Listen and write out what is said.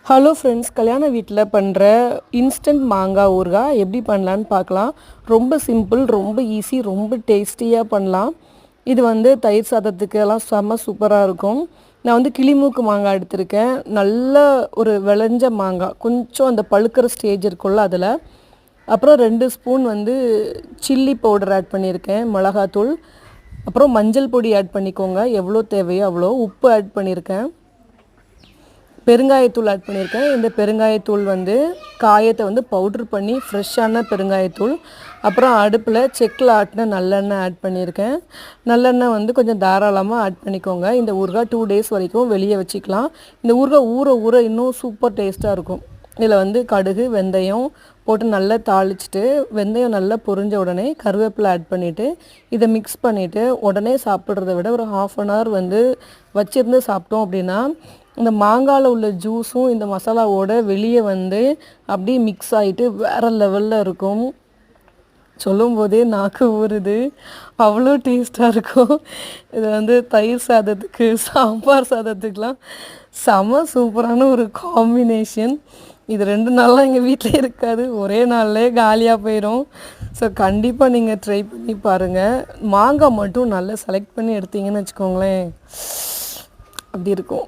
Hello friends, கல்யாண வீட்டில் பண்ணுற இன்ஸ்டன்ட் மாங்காய் ஊறுகாய் எப்படி பண்ணலான்னு பார்க்கலாம். ரொம்ப சிம்பிள், ரொம்ப ஈஸி, ரொம்ப டேஸ்டியாக பண்ணலாம். இது தயிர் சாதத்துக்கு எல்லாம் செம்ம சூப்பராக இருக்கும். நான் கிளிமூக்கு மாங்காய் எடுத்திருக்கேன். நல்ல ஒரு விளைஞ்ச மாங்காய், கொஞ்சம் அந்த பழுக்கிற ஸ்டேஜ் இருக்குள்ள அதில். அப்புறம் 2 ஸ்பூன் சில்லி பவுடர் ஆட் பண்ணியிருக்கேன், மிளகாத்தூள். அப்புறம் மஞ்சள் பொடி ஆட் பண்ணிக்கோங்க, எவ்வளோ தேவையோ அவ்வளோ. உப்பு ஆட் பண்ணியிருக்கேன், பெருங்காயத்தூள் ஆட் பண்ணியிருக்கேன். இந்த பெருங்காயத்தூள் காயத்தை பவுட்ரு பண்ணி ஃப்ரெஷ்ஷான பெருங்காயத்தூள். அப்புறம் அடுப்பில் செக்கில் ஆட்டின நல்லெண்ணெய் ஆட் பண்ணியிருக்கேன். நல்லெண்ணெய் கொஞ்சம் தாராளமாக ஆட் பண்ணிக்கோங்க. இந்த ஊறுகாய் 2 டேஸ் வரைக்கும் வெளியே வச்சுக்கலாம். இந்த ஊறுகாய் ஊற ஊற இன்னும் சூப்பர் டேஸ்ட்டாக இருக்கும். இதில் கடுகு வெந்தயம் போட்டு நல்லா தாளிச்சிட்டு, வெந்தயம் நல்லா பொரிஞ்ச உடனே கருவேப்பிலை ஆட் பண்ணிவிட்டு இதை மிக்ஸ் பண்ணிவிட்டு உடனே சாப்பிட்றத விட ஒரு 1/2 hour வச்சுருந்து சாப்பிட்டோம் அப்படின்னா இந்த மாங்காயில் உள்ள ஜூஸும் இந்த மசாலாவோட வெளியே அப்படியே மிக்ஸ் ஆகிட்டு வேறு லெவலில் இருக்கும். சொல்லும் போதே நாக்கு ஊறுது, அவ்வளோ டேஸ்ட்டாக இருக்கும். இது தயிர் சாதத்துக்கு, சாம்பார் சாதத்துக்கெலாம் செம சூப்பரான ஒரு காம்பினேஷன். இது 2 நாளாக எங்கள் வீட்டில் இருக்காது, ஒரே நாள்லேயே காலியாக போயிடும். ஸோ கண்டிப்பாக நீங்கள் ட்ரை பண்ணி பாருங்கள். மாங்காய் மட்டும் நல்லா செலக்ட் பண்ணி எடுத்தீங்கன்னு வச்சுக்கோங்களேன், அப்படி இருக்கும்.